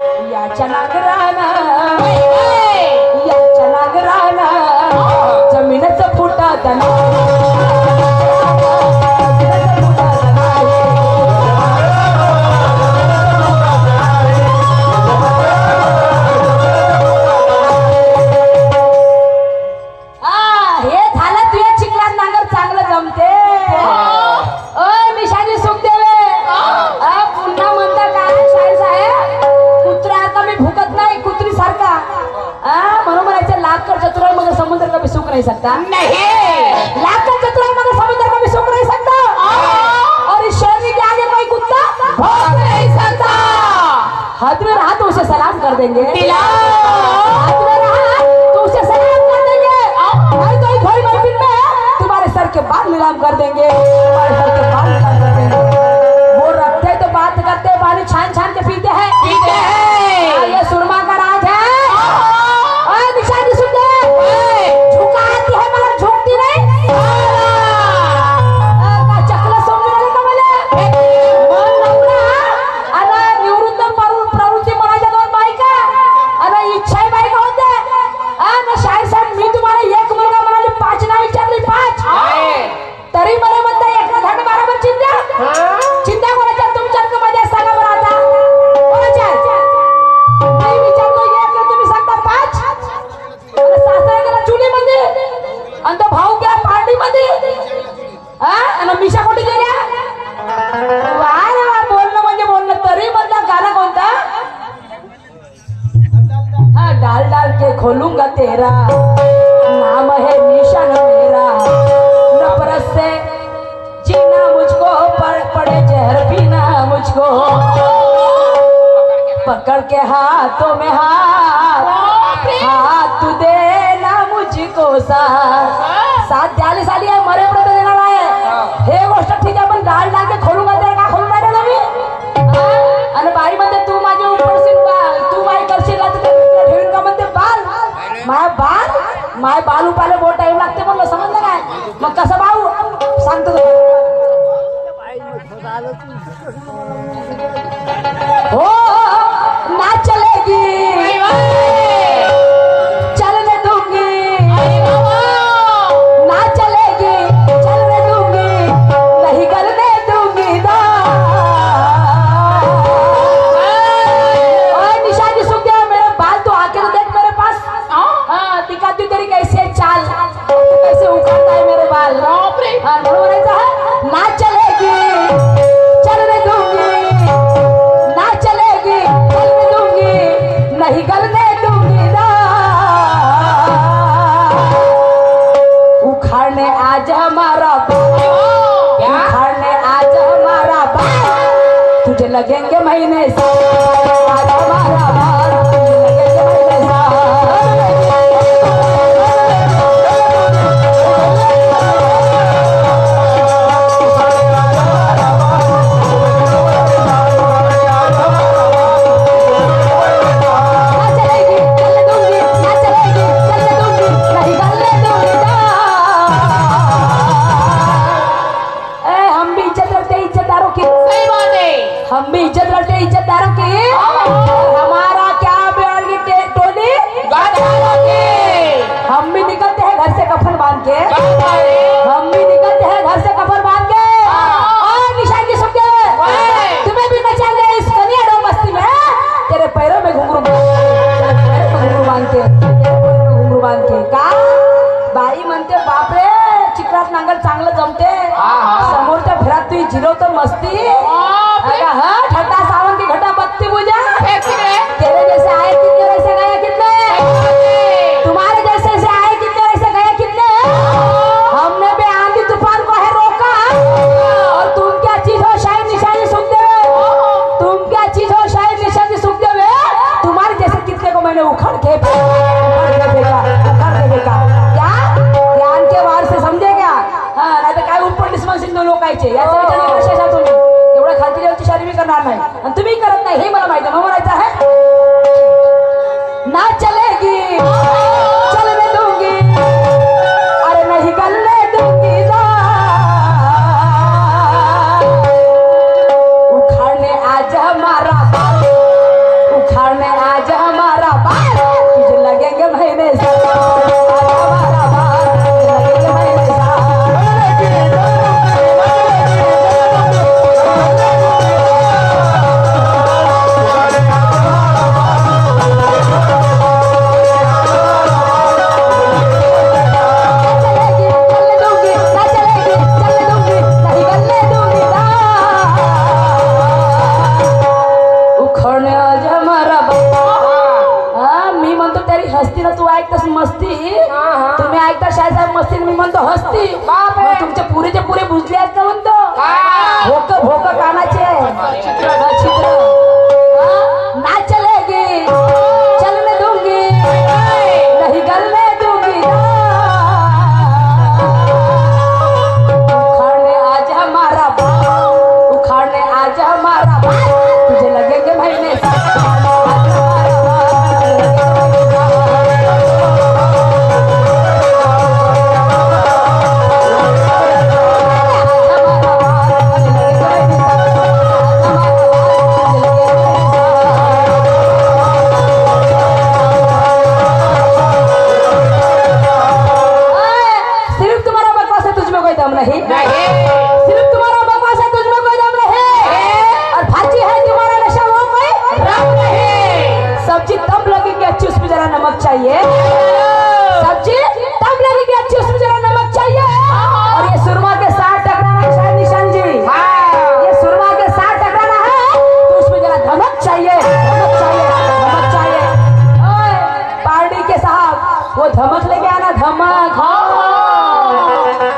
याच्या नागराना जमीनच फुटत नहीं सकता नहीं लाखों चतुराई मगर समुद्र का भी सुख नहीं सकता और इस शेरनी के आगे कोई कुत्ता भौंक नहीं सकता। हाथ में रहा तो उसे सलाम कर देंगे, हाथ में रहा तो उसे सलाम कर देंगे, नहीं तो थोड़ी महफिल में तुम्हारे सर के बाल नीलाम कर देंगे, तुम्हारे सर के बाल नीलाम कर देंगे। वो रखते तो बात करते पानी छान छान के पीते हैं ये सुरमा का राज है। निशानी सुन दे झुकाती है मगर झुकती नहीं चकला समजून कमले मन नवरा आणि निवृत्त प्रवृत्ती मनाच्या दोन बायका आणि इच्छा बायका होते आणि शाहीर साहेब मी तुम्हाला एक मुलगा म्हणाले पाच नाव विचारली पाच तरी मला म्हणता एक धड बरोबर चिंता कोणाच्या तुमच्या मध्ये सांगा बरं आता कोणाच्या मी विचारतो एक तुम्ही सांगता पाच सासरा गेला चुलीमध्ये आणि तो भाऊ गेला पार्टीमध्ये आणि मिशा कुठे गेल्या वाय वा बोलणं म्हणजे बोलणं तरी मधला गाणं कोणता हा डाल डाल के खोलूंगा तेरा नाम है निशान मेरा नफरत से जीना मुझको पड़े जहर पीना मुझको पकड़ के हाथों में हाथ तू देना मुझको साथ द्यायला साली आहे मरेपर्यंत देणार आहे हे गोष्ट ठीक आहे पण डाल डाल के खोलूंगा तेरा का खोलून राहिला ना मी आणि बाई म्हणते तू माझे उपरशील तू माई करशील ठेवीन का म्हणते बाल माय बाल उपायला बहुत टाइम लागते म्हणलं समजलं काय मग कसं भाऊ सांगतो हो ना चलेगी चलने दूंगी ना चलेगी चलने दूंगी नहीं करने दूंगी निशानी सुन गया मेरे बाल तो आके तो देख मेरे पास हाँ दिखाती तेरी कैसे चाल कैसे उखाड़ता है मेरे बाल हाँ बोलायचं है ना चलेगी चलने दूंगी ना चलेगी चलने दूंगी नहीं गलने दूंगी उखाड़ने आज हमारा उखाड़ने आज हमारा बाल तुझे लगेंगे महीने से आज हमारा बाल तुझे लगेंगे महीने से हम भी इज्जत रखते इज्जतदारों की उखाड़ने आज हमारा बाल तुझे लगेंगे महीने साल हमारा बाल तुझे लगेंगे महीने हस्ती ना तू ऐकतास मस्ती तुम्ही ऐकता शाळेसाहेब मस्ती मी म्हणतो हस्ती तुमचे पुरेचे पुरे बुजले आहेत का म्हणतो भोक भोक कानाचे छिद्र ना चलेगी चलने दूंगी नहीं गलने दूंगी उखाड़ने आज हमारा बाल उखाड़ने आज हमारा बाल तुझे लगेंगे महीने नहीं सिर्फ तुम्हारा बकवास है तुझमें कोई दम नहीं और भाजी है तुम्हारा नशा वो कोई रंग नहीं सब्जी तब लगेगी अच्छी उसमें जरा नमक चाहिए सब्जी तब लगेगी अच्छी उसमें जरा नमक चाहिए और ये सुरमा के साथ टकराना है शायद निशान जी ये सुरमा के साथ टकराना है तो उसमें जरा धमक चाहिए धमक चाहिए धमक चाहिए पार्टी के साहब वो धमक लेके आना धमक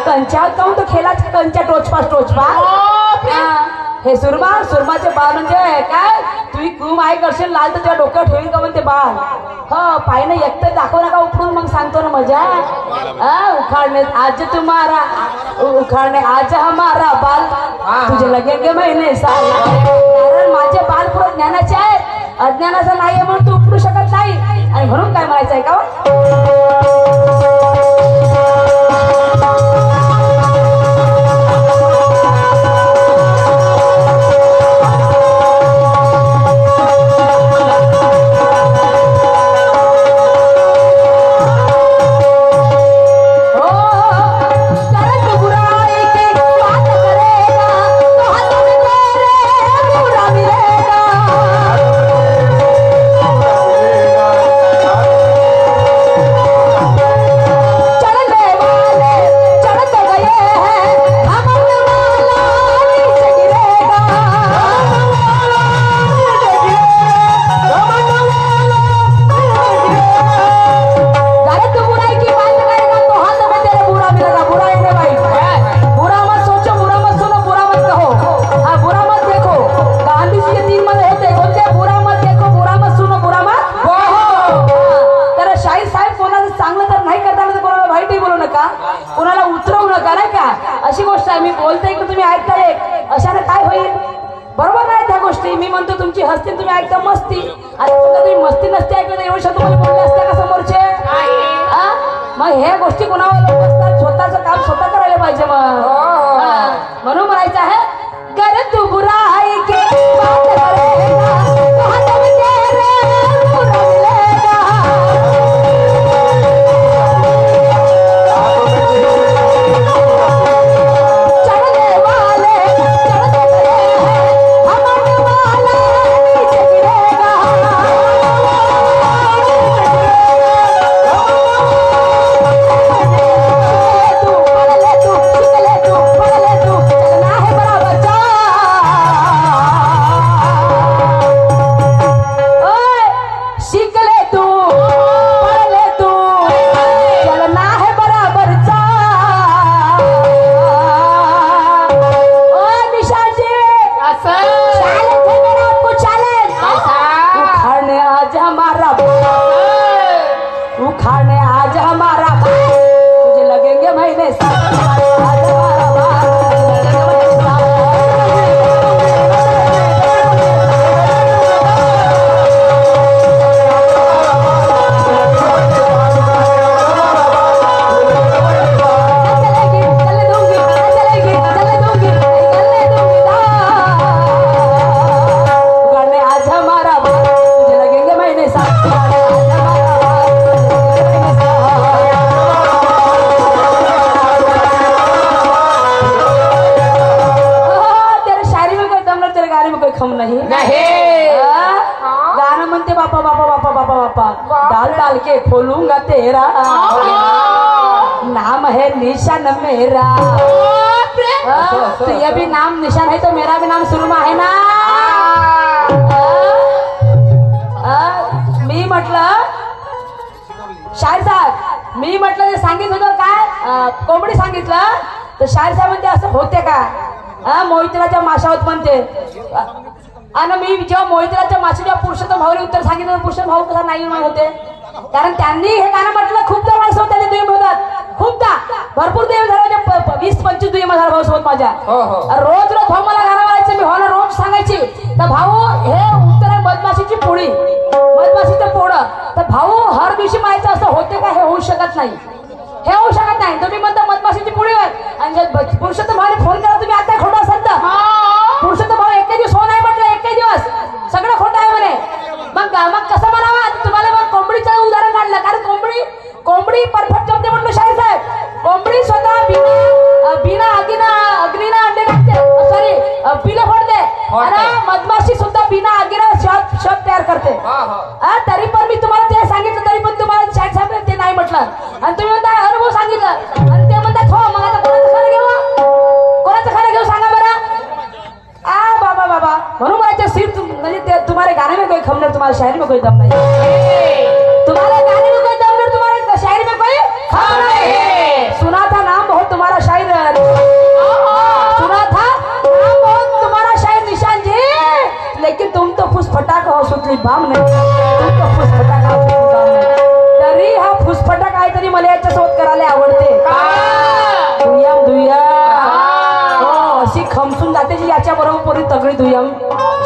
कंचा काऊन तो खेळा कंचा टोचपा हे सुरमाचे बाल म्हणजे काय तुम्ही कुम आई करशील लाल तर तुझ्या डोक्यावर ठेवील का म्हणते बाल पाय ना एकटं दाखव नका उपडून मग सांगतो ना मजा उखाड़ने आज तुम्हारा उखाड़ने आज हमारा बाल तुझे लगेंगे महीने साल कारण माझे बाल पुढे ज्ञानाचे आहेत अज्ञानाचं नाहीये म्हणून तू उपडू शकत नाही आणि म्हणून काय म्हणायचंय का कोणाला उतरवू नका नाही का अशी गोष्ट आहे मी बोलते की तुम्ही ऐकताय अशाने काय होईल बरोबर नाही त्या गोष्टी मी म्हणतो तुमची हस्ती तुम्ही ऐकता मस्ती आता तुम्ही मस्ती नसते ऐकलं तर एवढं तुम्हाला बोलले असते का समोरचे मग ह्या गोष्टी कोणावर असतात स्वतःचं काम स्वतः करायला पाहिजे मग म्हणून म्हणायचं आहे कर तू बुराई के बात करेगा तो हदम तेरे बुरा मिलेगा बराबर बापा बापा बापा बापा बापा डाल डाल के खोलूंगा तेरा नाम है निशान मेरा। तो ये भी नाम निशान है तो मेरा भी नाम सुरमा है ना। मी म्हटलं शाहीर साहेब मी म्हटलं ते सांगितलं होतं काय कोंबडी सांगितलं तर शाहीर साहेब म्हणते असं होते का मोहितराच्या माशावत म्हणते आणि मी जेव्हा मोहितराच्या माशी जेव्हा पुरुषोत्तम भाऊने उत्तर सांगितलं पुरुषोत्तम भाऊ कसा नाही होते कारण त्यांनी हे गाणं म्हटलं खूपदा माझ्यासोबत त्याने दुय्यम होतात खूपदा भरपूर दुय्यम झाले 20-25 दुय्यम हजार भाऊ सोबत माझ्या रोज रोज भाऊ मला गाणं म्हणायचं मी भाऊला रोज सांगायची तर भाऊ हे उत्तर आहे मधमाशीची पोळी मधमाशीचं पोळं तर भाऊ हर दिवशी माहिती असं होते का हे होऊ शकत नाही हे होऊ शकत नाही तुम्ही म्हणता मधमाशीची पोळी होय आणि पुरुषोत्तम भाऊने फोन करा तुम्ही आता खोटं असाल तर पुरुषोत्तम भाऊ एके दिवस हो नाही म्हटलं एके दिवस सगळं खोटं आहे म्हणे मग कसं म्हणावा तुम्हाला मग कोंबडीचं उदाहरण काढलं कारण कोंबडी परफेक्ट जमते म्हटलं शाहीर साहेब कोंबडी स्वतः बिना अग्नीना अंडे टाकते सॉरी पिलं फोडते आणि मधमाशी सुद्धा बिना अग्नीला शब तयार करते तरी पण मी तुम्हाला ते सांगितलं तरी पण तुम्हाला शाहीर साहेब ते नाही म्हटलं आणि तुम्ही म्हणता अनुभव सांगितलं आणि ते म्हणतात हो मग आता कोणाचं खरं घेऊ सांगा बरं बाबा बाबा म्हणून माझ्या सिर म्हणजे तुम्हारे गाने में कोई खमनर तुम्हारे शायरी में कोई दम नहीं तुम्हारे गाने में कोई दम नहीं तुम्हारे शायरी में कोई खम नहीं सुना था नाम बहुत तुम्हारा शायर सुना था नाम बहुत तुम्हारा शायर निशान जी लेकिन तुम तो फुसफटाक हो सुटली बाम नाही तुम तो फुसफटाक हो सुटली बाम नाही तरी हा फुसफटा काहीतरी मला याच्यासोबत करायला आवडते दुय्यम अशी खमसून जाते जी याच्या बरोबर पुरी तगडी दुय्यम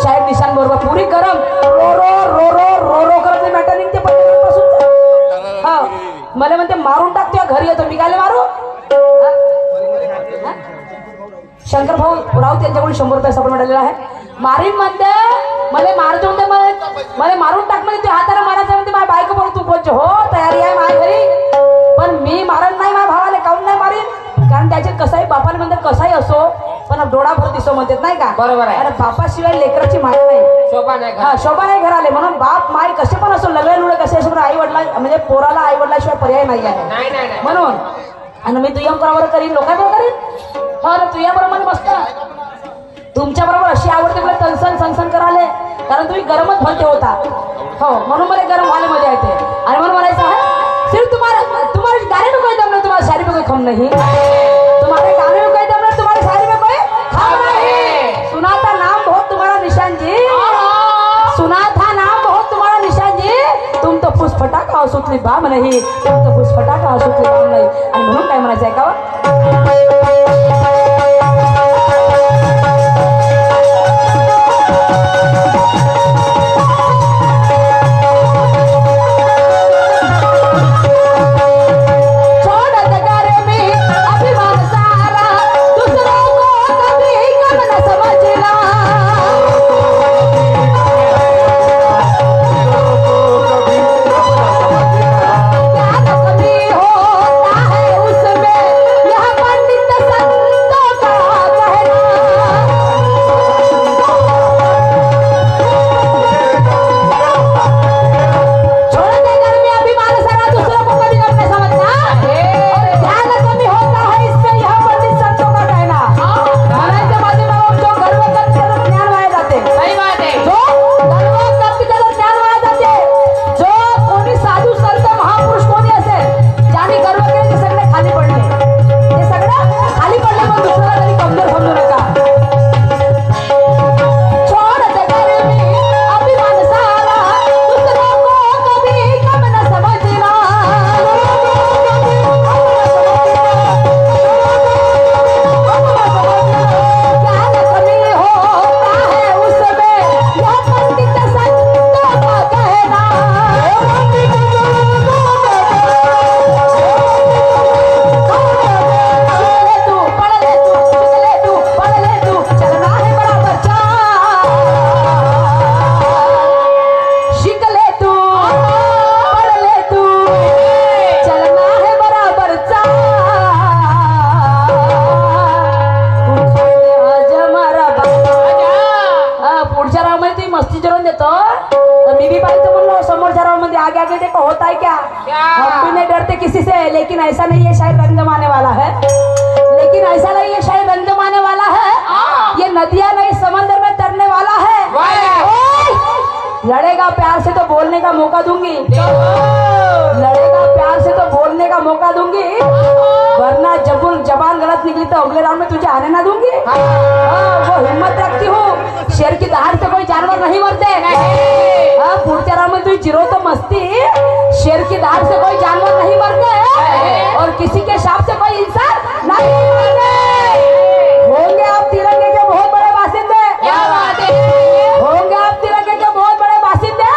शाहीर निशान बरोबर पुरी गरम रो रो रो रो रो रो करत मॅटर निघते पासून हा मला म्हणते मारून टाकते घरी येतो मी काय मारू शंकर भाऊ राऊत यांच्याकडून 100 रुपये सापड मिळालेला आहे मारीन म्हणते मला मारतो म्हणते मला मारून टाक म्हणजे हाताने मारायचं म्हणते माझ्या बायको बघ तू कोणचे हो तयारी आहे माझ्या घरी पण मी मारण नाही माझ्या भावाला काऊन नाही मारीन कारण त्याचे कसाही बापाला म्हणतात कसाही असो पण डोळा भर दिसो म्हणतात नाही का बरोबर आहे अरे बापाशिवाय लेकराची माया नाही शोभा नाही घराले म्हणून बाप माय कसे पण असो लग्न लुळे कसे असो आई वडला म्हणजे पोराला आई वडिलाशिवाय पर्याय नाही आहे म्हणून आणि मी तुझ्या बरोबर करीन लोकांबरोबर करीन हो ना तुझ्या बरोबर मस्त तुमच्या बरोबर अशी आवडते मला तनसन सनसन कराले कारण तुम्ही गरमच भरते होता हो म्हणून मला गरम व्हायला मजा येते आणि म्हणून म्हणायचं आहे सिर्फ तुम्हारे गाने में कोई दम नहीं तुम्हारे शायरी में कोई खम नहीं तुम्हारे गाने में कोई दम नहीं तुम्हारे शायरी में कोई खम नहीं सुना था नाम बहुत तुम्हारा निशान जी सुना था नाम बहुत तुम्हारा निशान जी तुम तो फुसफटाका हो सुतली बाम नहीं तुम तो फुसफटाका हो सुतली बाम नहीं आणि म्हणून काय म्हणायचं आहे का मस्ती जरून देतो तर मी बी पाहिजे म्हणलो समोरच्या राउंड मध्ये आगे आगे देखो होता है क्या? हम भी नहीं डरते किसी से, लेकिन ऐसा नहीं है शायद रंग जमाने वाला है, लेकिन ऐसा नहीं है शायद रंग जमाने वाला है, ये नदियां नहीं समंदर में तरने वाला है। लड़ेगा प्यार से तो बोलने का मौका दूंगी, लड़ेगा प्यार से तो बोलने का मौका दूंगी, वरना जबान गलत निकली तो अगले राउंड में तुझे आने ना दूंगी। वो हिम्मत रखती हूँ, शेर की दहाड़ से कोई जानवर नहीं मरते। पुढच्या राउंड में तुझे जिरो तो मस्ती, शेर की दहाड़ से कोई जानवर नहीं मरते और किसी के शाप से कोई इंसान नहीं मरते। होंगे आप तिरंगे के बहुत बड़े बासिंदे, होंगे आप तिरंगे के बहुत बड़े बासिंदे।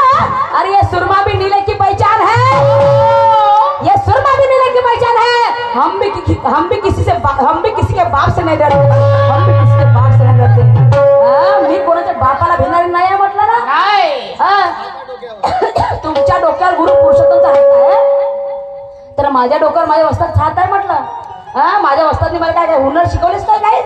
अरे ये सुरमा भी नीले की पहचान है, ये सुरमा भी नीले की पहचान है। हम भी किसी के बाप से नहीं डरते, हम भी किसी के बाप से नहीं डरते। मी कोणाच्या बापाला भिणारी नाही आहे म्हटलं ना। तुमच्या डोक्यावर गुरु पुरुषोत्तमचा हात आहे, तर माझ्या डोक्यावर माझ्या वस्तात हात आहे म्हटलं। माझ्या वस्तादनी मला काय हुनर शिकवलेच काय काय?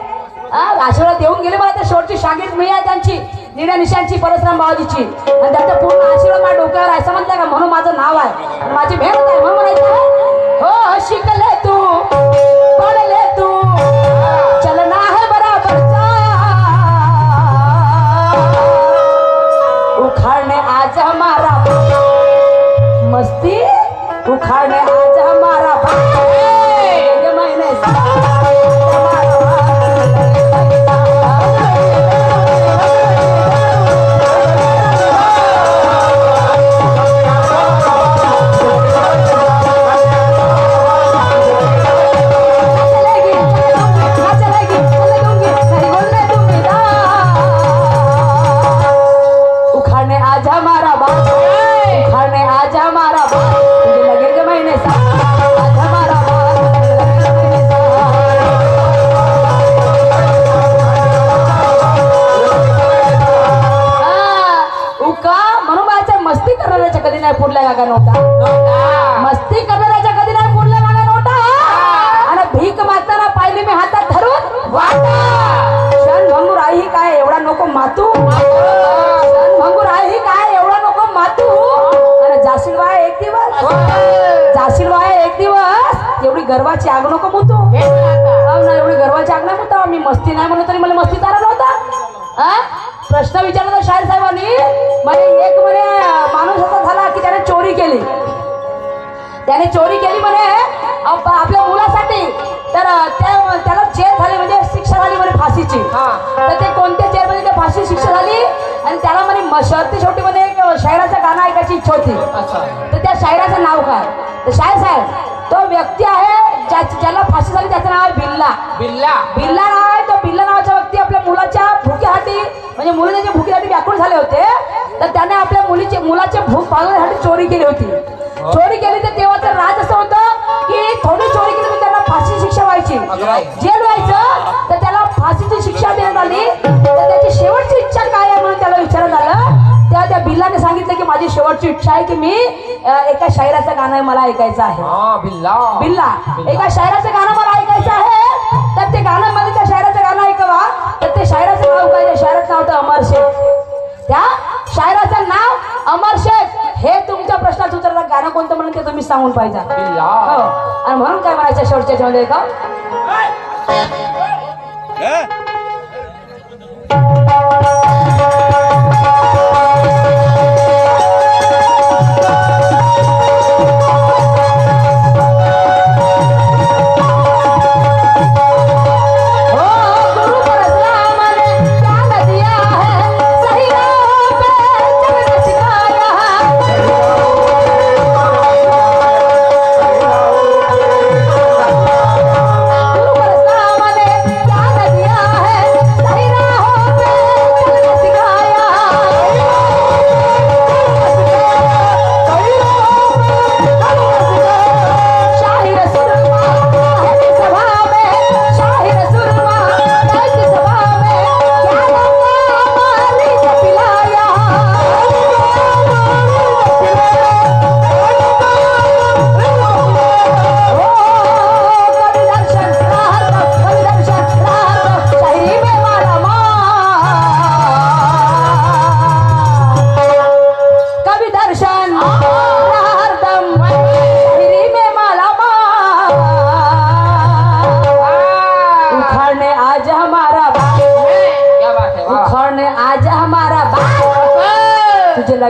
आशीर्वाद देऊन गेले मला, त्या शेवटची शागिर्द मी आहे त्यांची, निळ्या निशांची, परशुराम बाबाजीची, आणि त्यांचा पूर्ण आशीर्वाद माझ्या डोक्यावर आहे, समजलं का? म्हणून माझं नाव आहे, माझी भेट आहे म्हणून म्हणायचं आहे। हो शिकले तू, पढ़ले तू, चलना है बराबरचा, उखाड़ने आज हमारा मस्ती, उखाड़ने आज हमारा ये महीने पुरल्या नव्हता, मस्ती करणाऱ्याच्या कधी नाही पुरल्या मागा नव्हता, आणि भीक मागताना पाहिली मी हातात धरून वाटा। क्षण भंगूर आई काय एवढा नको मातू, क्षण भंगूर आई काय एवढा नको मातू, आणि जाशील वाय एक दिवस, जाशील वाय एक दिवस, एवढी गर्वाची आग नको मुतू ना, एवढी गर्वाची आग नाही मुता। मी मस्ती नाही म्हणून तरी मला मस्ती चालत नव्हता। प्रश्न विचारला शाहीर साहेबांनी, म्हणजे एक म्हणे माणूस असा झाला की त्याने चोरी केली, त्याने चोरी केली म्हणे आपल्या मुलासाठी, तर त्याला जेल झाली, म्हणजे शिक्षा झाली म्हणे फाशीची। तर ते कोणत्या जेलमध्ये ते फाशी शिक्षा झाली, आणि त्याला म्हणे शर्ती शेवटी मध्ये एक शायराचं गाणं ऐकायची इच्छा होती, तर त्या शायराचं नाव काय? तर शाहीर साहेब, तो व्यक्ती आहे ज्याला फाशी झाली, त्याचं नाव आहे बिल्ला। बिल्ला, बिल्ला नाव आहे। तो बिल्ला नावाचा व्यक्ती आपल्या मुलाच्या भुकेसाठी, म्हणजे मुलं त्याच्या भुकेसाठी व्याकुळ झाले होते, तर त्याने आपल्या मुलाचे भूक भागवण्यासाठी चोरी केली होती। चोरी केली तर तेव्हाचं राज असं होतं की थोडी चोरी केली तर त्याला फाशी शिक्षा व्हायची, जेल व्हायचं, तर त्याला फाशीची शिक्षा देण्यात आली। तर त्याची शेवटची इच्छा काय आहे म्हणून त्याला विचारण्यात आलं, तेव्हा त्या बिल्लाने सांगितलं की माझी शेवटची इच्छा आहे की मी एका शायराचं गाणं मला ऐकायचं आहे। बिल्ला, एका शायराचं गाणं मला ऐकायचं आहे, तर ते गाणं मध्ये त्या शायराचं गाणं ऐकवा, तर ते शायराचं नाव काय? त्या शायराचं नाव होतं अमर शेख। त्या शायराचं नाव अमर शेख। हे तुमच्या प्रश्नाचं उत्तर गाणं कोणतं म्हणून ते तुम्ही सांगून पाहिजे। आणि म्हणून काय म्हणायचं शेवटच्या मध्ये का?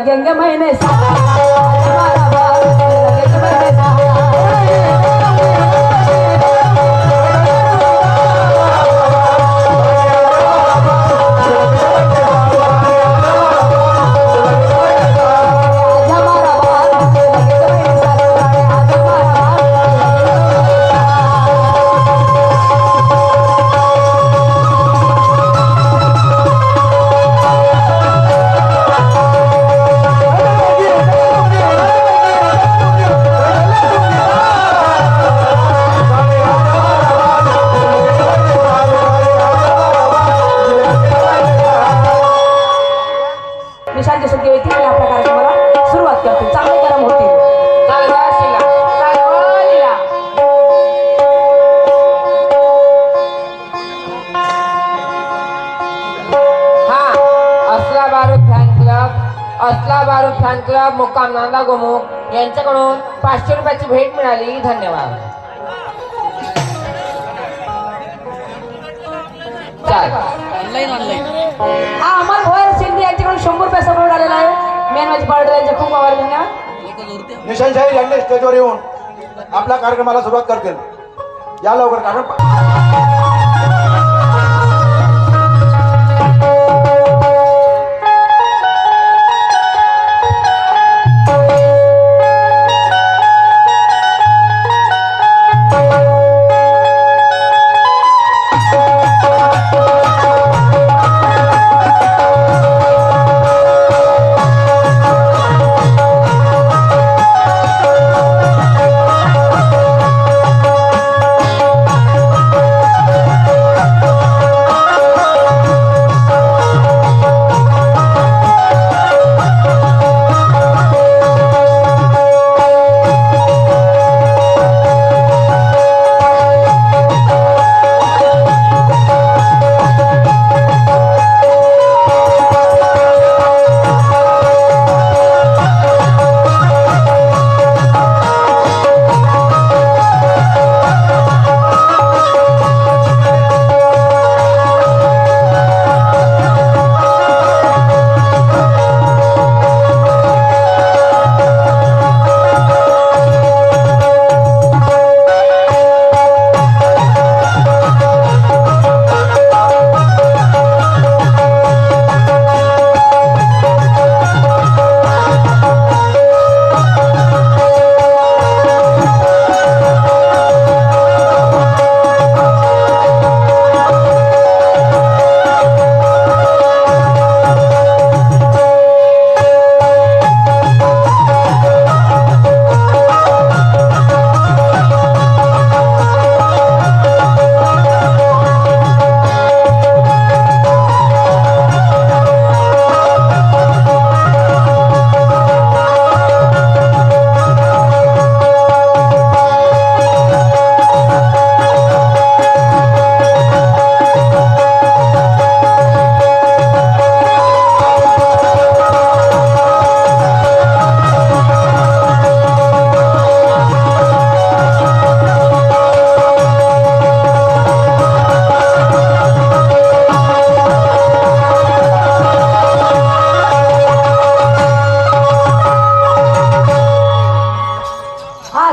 लगेंगे महीने साथ आज हमारा बाल लगेंगे महीने साथ निशांची सुट्टी होती आणि आपल्या कार्यक्रमाला सुरुवात करते चांगले गरम होतील असला बारूद फॅन क्लब मुक्काम नांदा गोमुख यांच्याकडून 500 रुपयाची भेट मिळाली. धन्यवाद. हा अमर भोयर शिंदे यांच्याकडून 100 रुपये सपोर्ट आलेला आहे. मेनवाजी पार्टी यांचे खूप आभार धन्यवाद. निशांतशाही यांनी स्टेजवर येऊन आपल्या कार्यक्रमाला सुरुवात करतील. या लवकर कारण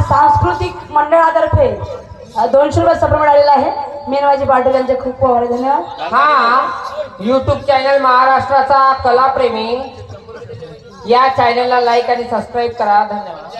सांस्कृतिक मंडळातर्फे 200 रुपये सपोर्ट मिळालेला आहे. मेनवाजी पाटील यांचे खूप खूप धन्यवाद. हा YouTube चॅनल महाराष्ट्राचा कलाप्रेमी या चॅनलला लाईक आणि सबस्क्राईब करा. धन्यवाद.